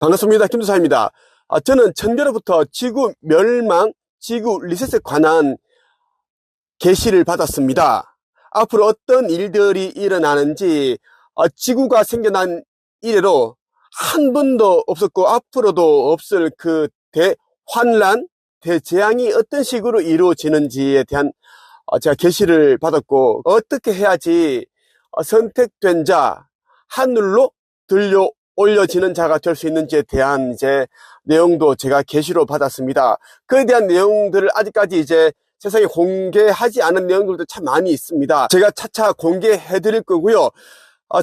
반갑습니다. 김도사입니다. 저는 천개로부터 지구 멸망, 지구 리셋에 관한 계시를 받았습니다. 앞으로 어떤 일들이 일어나는지 지구가 생겨난 이래로 한 번도 없었고 앞으로도 없을 그 대환란, 대재앙이 어떤 식으로 이루어지는지에 대한 제가 계시를 받았고, 어떻게 해야지 선택된 자, 하늘로 들려 올려지는 자가 될 수 있는지에 대한 내용도 제가 계시로 받았습니다. 그에 대한 내용들을 아직까지 세상에 공개하지 않은 내용들도 참 많이 있습니다. 제가 차차 공개해 드릴 거고요.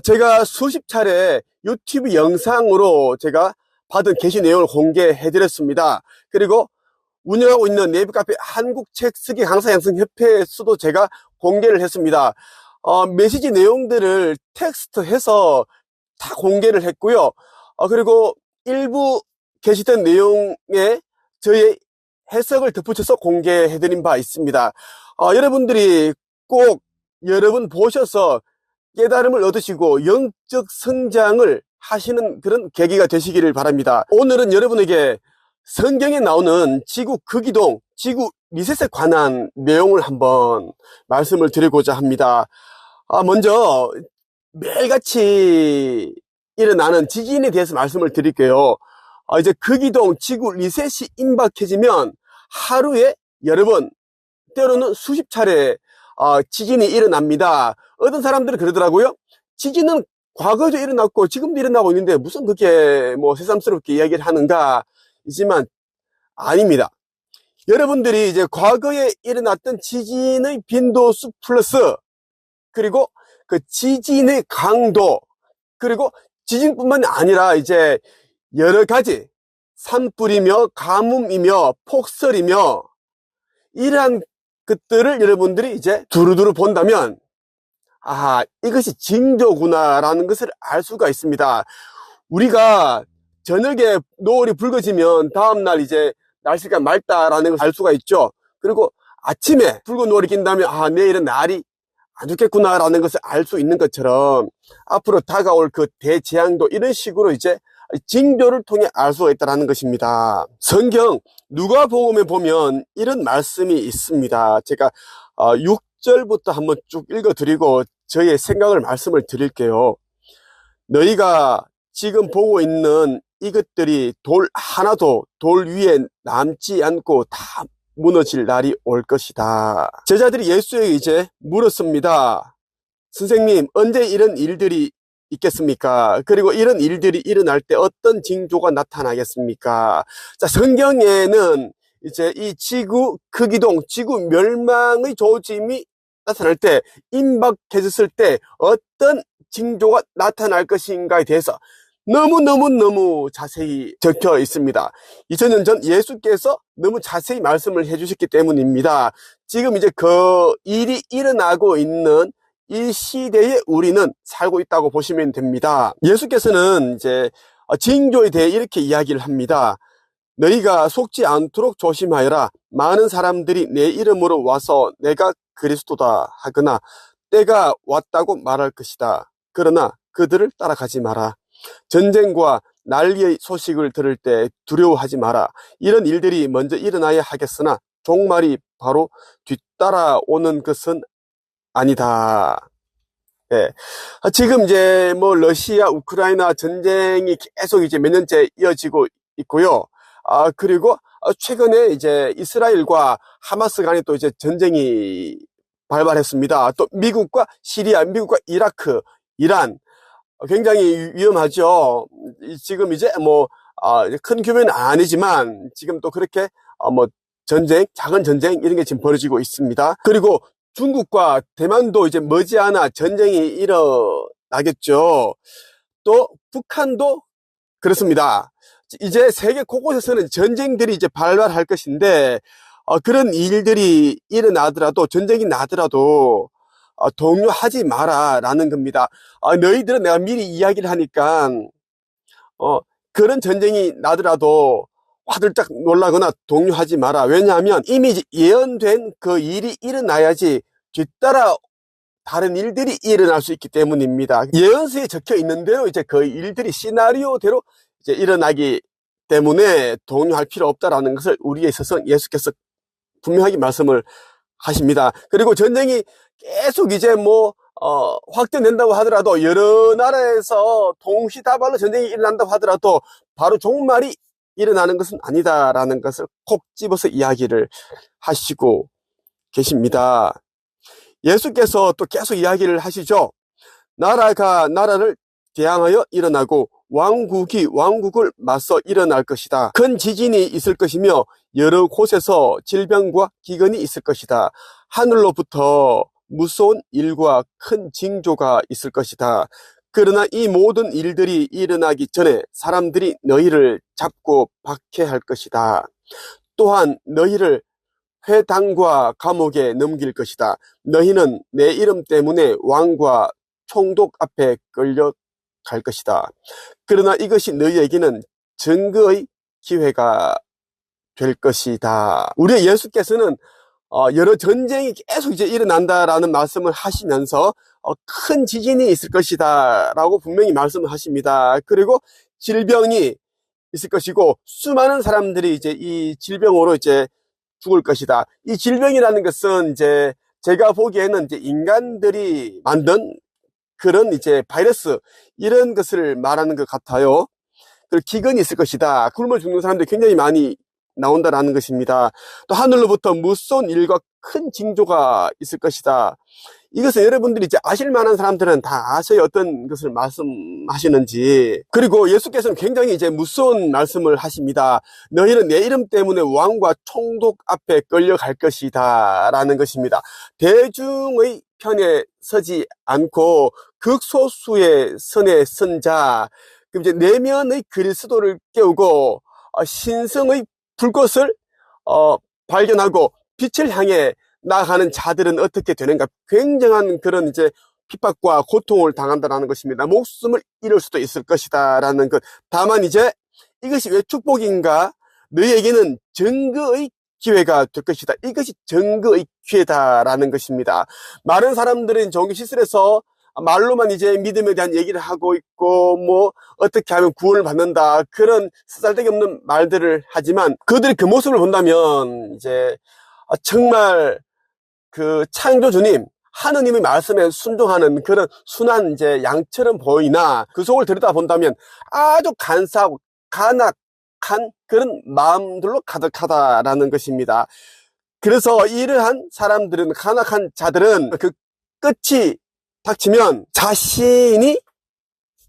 제가 수십 차례 유튜브 영상으로 제가 받은 계시 내용을 공개해 드렸습니다. 그리고 운영하고 있는 네이버 카페 한국책쓰기 강사 양성협회에서도 제가 공개를 했습니다. 메시지 내용들을 텍스트해서 다 공개를 했고요. 그리고 일부 게시된 내용에 저의 해석을 덧붙여서 공개해드린 바 있습니다. 여러분들이 꼭 여러 번 보셔서 깨달음을 얻으시고 영적 성장을 하시는 그런 계기가 되시기를 바랍니다. 오늘은 여러분에게 성경에 나오는 지구 극이동, 지구 리셋에 관한 내용을 한번 말씀을 드리고자 합니다. 먼저 매일같이 일어나는 지진에 대해서 말씀을 드릴게요. 이제 극이동, 지구 리셋이 임박해지면 하루에 여러 번, 때로는 수십 차례 지진이 일어납니다. 어떤 사람들은 그러더라고요. 지진은 과거에도 일어났고 지금도 일어나고 있는데 무슨 그렇게 새삼스럽게 이야기를 하는가 이지만 아닙니다. 여러분들이 과거에 일어났던 지진의 빈도수 플러스 그리고 그 지진의 강도, 그리고 지진뿐만이 아니라 여러 가지 산불이며 가뭄이며 폭설이며 이러한 것들을 여러분들이 두루두루 본다면 이것이 징조구나 라는 것을 알 수가 있습니다. 우리가 저녁에 노을이 붉어지면 다음날 날씨가 맑다라는 것을 알 수가 있죠. 그리고 아침에 붉은 노을이 낀다면 내일은 날이 안 좋겠구나 라는 것을 알 수 있는 것처럼 앞으로 다가올 그 대재앙도 이런 식으로 징조를 통해 알 수가 있다는 것입니다. 성경 누가복음에 보면 이런 말씀이 있습니다. 제가 6절부터 한번 쭉 읽어드리고 저의 생각을 말씀을 드릴게요. 너희가 지금 보고 있는 이것들이 돌 하나도 돌 위에 남지 않고 다 무너질 날이 올 것이다. 제자들이 예수에게 물었습니다. 선생님, 언제 이런 일들이 있겠습니까? 그리고 이런 일들이 일어날 때 어떤 징조가 나타나겠습니까? 자, 성경에는 이 지구 극이동, 지구 멸망의 조짐이 나타날 때, 임박해졌을 때 어떤 징조가 나타날 것인가에 대해서 너무 자세히 적혀 있습니다. 2000년 전 예수께서 너무 자세히 말씀을 해주셨기 때문입니다. 지금 그 일이 일어나고 있는 이 시대에 우리는 살고 있다고 보시면 됩니다. 예수께서는 징조에 대해 이렇게 이야기를 합니다. 너희가 속지 않도록 조심하여라. 많은 사람들이 내 이름으로 와서 내가 그리스도다 하거나 때가 왔다고 말할 것이다. 그러나 그들을 따라가지 마라. 전쟁과 난리의 소식을 들을 때 두려워하지 마라. 이런 일들이 먼저 일어나야 하겠으나 종말이 바로 뒤따라오는 것은 아니다. 예. 지금 러시아, 우크라이나 전쟁이 계속 몇 년째 이어지고 있고요. 그리고 최근에 이스라엘과 하마스 간에 또 전쟁이 발발했습니다. 또 미국과 시리아, 미국과 이라크, 이란, 굉장히 위험하죠. 지금 큰 규모는 아니지만 지금 또 그렇게 전쟁, 작은 전쟁 이런 게 지금 벌어지고 있습니다. 그리고 중국과 대만도 머지않아 전쟁이 일어나겠죠. 또 북한도 그렇습니다. 세계 곳곳에서는 전쟁들이 발발할 것인데 그런 일들이 일어나더라도, 전쟁이 나더라도 동요하지 마라 라는 겁니다. 너희들은 내가 미리 이야기를 하니까 그런 전쟁이 나더라도 화들짝 놀라거나 동요하지 마라. 왜냐하면 이미 예언된 그 일이 일어나야지 뒤따라 다른 일들이 일어날 수 있기 때문입니다. 예언서에 적혀 있는데요. 그 일들이 시나리오대로 이제 일어나기 때문에 동요할 필요 없다라는 것을 우리에 있어서 예수께서 분명하게 말씀을 하십니다. 그리고 전쟁이 계속 이제 확전된다고 하더라도, 여러 나라에서 동시다발로 전쟁이 일어난다고 하더라도 바로 종말이 일어나는 것은 아니다라는 것을 콕 집어서 이야기를 하시고 계십니다. 예수께서 또 계속 이야기를 하시죠. 나라가 나라를 대항하여 일어나고 왕국이 왕국을 맞서 일어날 것이다. 큰 지진이 있을 것이며 여러 곳에서 질병과 기근이 있을 것이다. 하늘로부터 무서운 일과 큰 징조가 있을 것이다. 그러나 이 모든 일들이 일어나기 전에 사람들이 너희를 잡고 박해할 것이다. 또한 너희를 회당과 감옥에 넘길 것이다. 너희는 내 이름 때문에 왕과 총독 앞에 끌려갈 것이다. 그러나 이것이 너희에게는 증거의 기회가 될 것이다. 우리 예수께서는 여러 전쟁이 계속 이제 일어난다라는 말씀을 하시면서 큰 지진이 있을 것이다 라고 분명히 말씀을 하십니다. 그리고 질병이 있을 것이고 수많은 사람들이 이제 이 질병으로 이제 죽을 것이다. 이 질병이라는 것은 이제 제가 보기에는 이제 인간들이 만든 그런 이제 바이러스, 이런 것을 말하는 것 같아요. 그리고 기근이 있을 것이다. 굶어 죽는 사람들이 굉장히 많이 나온다라는 것입니다. 또 하늘로부터 무서운 일과 큰 징조가 있을 것이다. 이것은 여러분들이 이제 아실 만한 사람들은 다 아셔요. 어떤 것을 말씀하시는지. 그리고 예수께서는 굉장히 이제 무서운 말씀을 하십니다. 너희는 내 이름 때문에 왕과 총독 앞에 끌려갈 것이다 라는 것입니다. 대중의 편에 서지 않고 극소수의 선에 선 자, 그럼 이제 내면의 그리스도를 깨우고 신성의 불꽃을 발견하고 빛을 향해 나아가는 자들은 어떻게 되는가? 굉장한 그런 이제 핍박과 고통을 당한다라는 것입니다. 목숨을 잃을 수도 있을 것이다 라는 것. 다만 이제 이것이 왜 축복인가? 너희에게는 증거의 기회가 될 것이다. 이것이 증거의 기회다라는 것입니다. 많은 사람들은 종교 시설에서 말로만 이제 믿음에 대한 얘기를 하고 있고, 어떻게 하면 구원을 받는다, 그런 쓰잘데기 없는 말들을 하지만, 그들이 그 모습을 본다면 이제 정말 그 창조주님, 하느님의 말씀에 순종하는 그런 순한 이제 양처럼 보이나, 그 속을 들여다본다면 아주 간사하고 간악한 그런 마음들로 가득하다라는 것입니다. 그래서 이러한 사람들은, 간악한 자들은 그 끝이 닥치면 자신이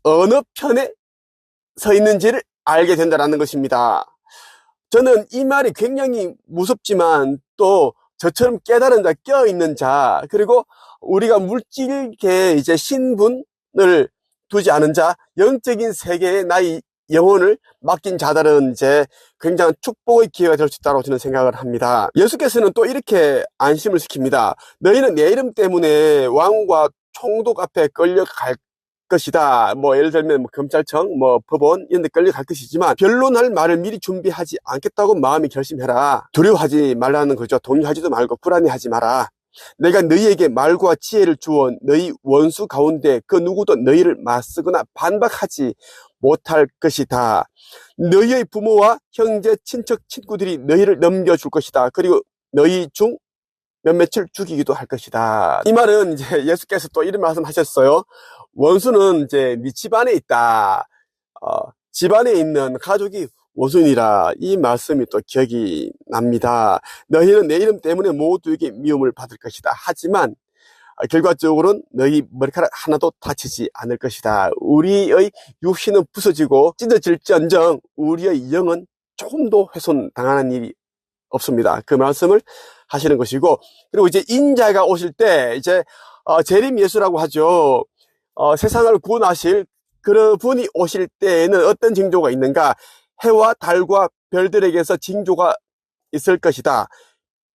어느 편에 서 있는지를 알게 된다는 것입니다. 저는 이 말이 굉장히 무섭지만 또 저처럼 깨달은 자, 깨어있는 자, 그리고 우리가 물질계에 이제 신분을 두지 않은 자, 영적인 세계에 나의 영혼을 맡긴 자들은 이제 굉장한 축복의 기회가 될 수 있다고 저는 생각을 합니다. 예수께서는 또 이렇게 안심을 시킵니다. 너희는 내 이름 때문에 왕과 총독 앞에 끌려갈 것이다. 예를 들면 검찰청, 법원 이런 데 끌려갈 것이지만 변론할 말을 미리 준비하지 않겠다고 마음이 결심해라. 두려워하지 말라는 거죠. 동요하지도 말고 불안해하지 마라. 내가 너희에게 말과 지혜를 주어 너희 원수 가운데 그 누구도 너희를 맞서거나 반박하지 못할 것이다. 너희의 부모와 형제, 친척, 친구들이 너희를 넘겨줄 것이다. 그리고 너희 중 몇몇을 죽이기도 할 것이다. 이 말은 이제 예수께서 또 이런 말씀 하셨어요. 원수는 이제 네 집안에 있다. 집안에 있는 가족이 원수니라. 이 말씀이 또 기억이 납니다. 너희는 내 이름 때문에 모두에게 미움을 받을 것이다. 하지만 결과적으로는 너희 머리카락 하나도 다치지 않을 것이다. 우리의 육신은 부서지고 찢어질지언정 우리의 영은 조금도 훼손당하는 일이 없습니다. 그 말씀을 하시는 것이고, 그리고 이제 인자가 오실 때 이제 재림 예수라고 하죠. 세상을 구원하실 그런 분이 오실 때에는 어떤 징조가 있는가? 해와 달과 별들에게서 징조가 있을 것이다.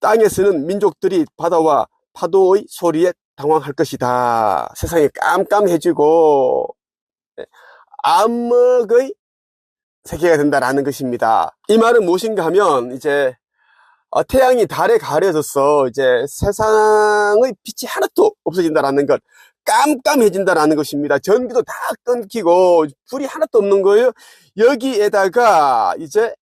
땅에서는 민족들이 바다와 파도의 소리에 당황할 것이다. 세상이 깜깜해지고 암흑의 세계가 된다라는 것입니다. 이 말은 무엇인가 하면 이제 태양이 달에 가려져서 이제 세상의 빛이 하나도 없어진다라는 것. 깜깜해진다라는 것입니다. 전기도 다 끊기고 불이 하나도 없는 거예요. 여기에다가 이제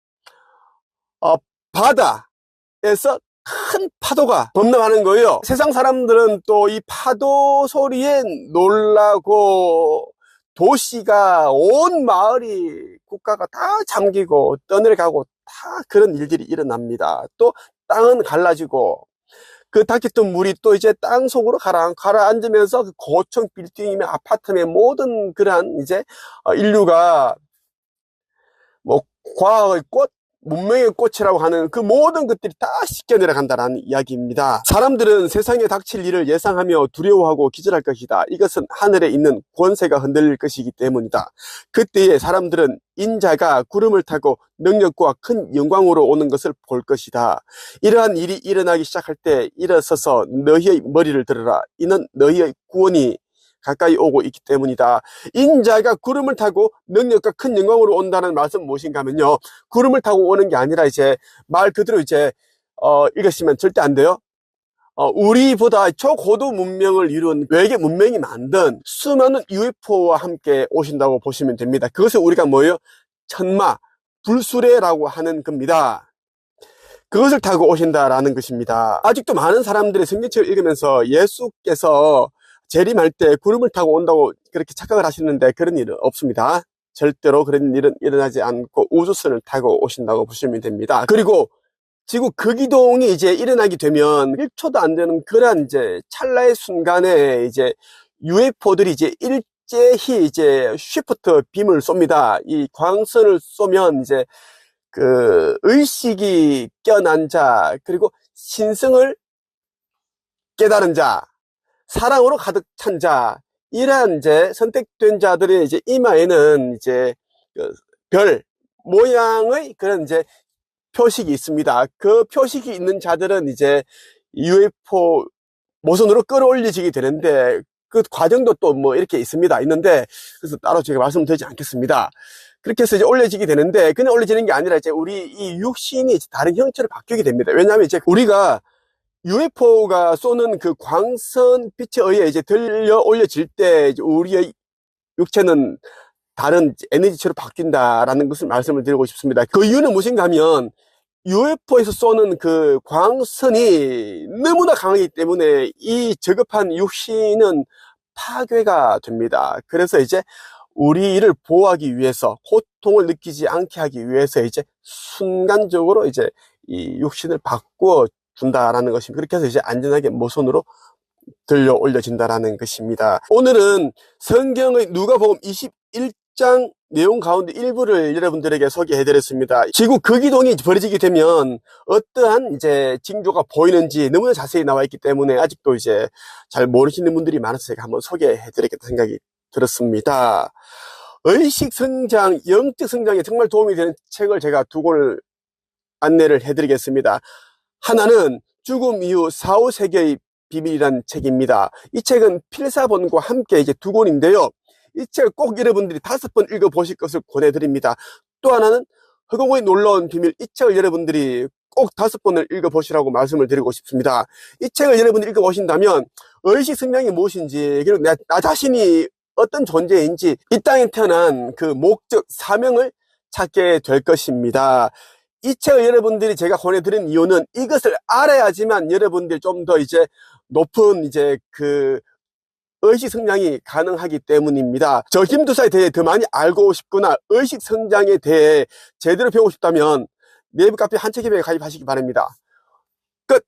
바다에서 큰 파도가 범람하는 거예요. 세상 사람들은 또 이 파도 소리에 놀라고 도시가 온 마을이 국가가 다 잠기고 떠내려가고 다 그런 일들이 일어납니다. 또 땅은 갈라지고 그 닦였던 물이 또 이제 땅 속으로 가라앉으면서 그 고층 빌딩이며 아파트며 모든 그러한 이제 인류가 뭐 과학의 꽃, 문명의 꽃이라고 하는 그 모든 것들이 다 씻겨 내려간다는 이야기입니다. 사람들은 세상에 닥칠 일을 예상하며 두려워하고 기절할 것이다. 이것은 하늘에 있는 권세가 흔들릴 것이기 때문이다. 그때에 사람들은 인자가 구름을 타고 능력과 큰 영광으로 오는 것을 볼 것이다. 이러한 일이 일어나기 시작할 때 일어서서 너희의 머리를 들어라. 이는 너희의 구원이 가까이 오고 있기 때문이다. 인자가 구름을 타고 능력과 큰 영광으로 온다는 말씀은 무엇인가 하면요, 구름을 타고 오는 게 아니라 이제 말 그대로 이제 읽으시면 절대 안 돼요. 우리보다 초고도 문명을 이룬 외계 문명이 만든 수많은 UFO와 함께 오신다고 보시면 됩니다. 그것을 우리가 뭐예요? 천마 불수레라고 하는 겁니다. 그것을 타고 오신다라는 것입니다. 아직도 많은 사람들이 성경책을 읽으면서 예수께서 재림할 때 구름을 타고 온다고 그렇게 착각을 하시는데 그런 일은 없습니다. 절대로 그런 일은 일어나지 않고 우주선을 타고 오신다고 보시면 됩니다. 그리고 지구 극이동이 이제 일어나게 되면 1초도 안 되는 그런 이제 찰나의 순간에 이제 UFO들이 이제 일제히 이제 쉬프트 빔을 쏩니다. 이 광선을 쏘면 이제 그 의식이 깨어난 자, 그리고 신성을 깨달은 자, 사랑으로 가득 찬 자, 이러한 이제 선택된 자들의 이제 이마에는 이제 별 모양의 그런 이제 표식이 있습니다. 그 표식이 있는 자들은 이제 UFO 모선으로 끌어올려지게 되는데 그 과정도 또 뭐 이렇게 있는데 그래서 따로 제가 말씀드리지 않겠습니다. 그렇게 해서 이제 올려지게 되는데 그냥 올려지는 게 아니라 이제 우리 이 육신이 다른 형체로 바뀌게 됩니다. 왜냐하면 이제 우리가 UFO가 쏘는 그 광선 빛에 의해 이제 들려 올려질 때 이제 우리의 육체는 다른 에너지체로 바뀐다라는 것을 말씀을 드리고 싶습니다. 그 이유는 무엇인가 하면 UFO에서 쏘는 그 광선이 너무나 강하기 때문에 이 저급한 육신은 파괴가 됩니다. 그래서 이제 우리를 보호하기 위해서, 고통을 느끼지 않게 하기 위해서 이제 순간적으로 이제 이 육신을 바꾸어 준다라는 것입니다. 그렇게 해서 이제 안전하게 모선으로 들려 올려진다라는 것입니다. 오늘은 성경의 누가복음 21장 내용 가운데 일부를 여러분들에게 소개해 드렸습니다. 지구 극이동이 벌어지게 되면 어떠한 이제 징조가 보이는지 너무나 자세히 나와 있기 때문에 아직도 이제 잘 모르시는 분들이 많아서 제가 한번 소개해 드리겠다는 생각이 들었습니다. 의식 성장, 영적 성장에 정말 도움이 되는 책을 제가 두 권을 안내를 해 드리겠습니다. 하나는 죽음 이후 4, 5세계의 비밀이라는 책입니다. 이 책은 필사본과 함께 이제 두 권인데요. 이 책을 꼭 여러분들이 5번 읽어보실 것을 권해드립니다. 또 하나는 허공의 놀라운 비밀, 이 책을 여러분들이 꼭 5번을 읽어보시라고 말씀을 드리고 싶습니다. 이 책을 여러분들이 읽어보신다면 의식 성장이 무엇인지, 그리고 나 자신이 어떤 존재인지, 이 땅에 태어난 그 목적, 사명을 찾게 될 것입니다. 이 책을 여러분들이 제가 권해드린 이유는 이것을 알아야지만 여러분들이 좀 더 이제 높은 이제 그 의식 성장이 가능하기 때문입니다. 저 김투사에 대해 더 많이 알고 싶거나 의식 성장에 대해 제대로 배우고 싶다면 네이버 카페 한책협회에 가입하시기 바랍니다.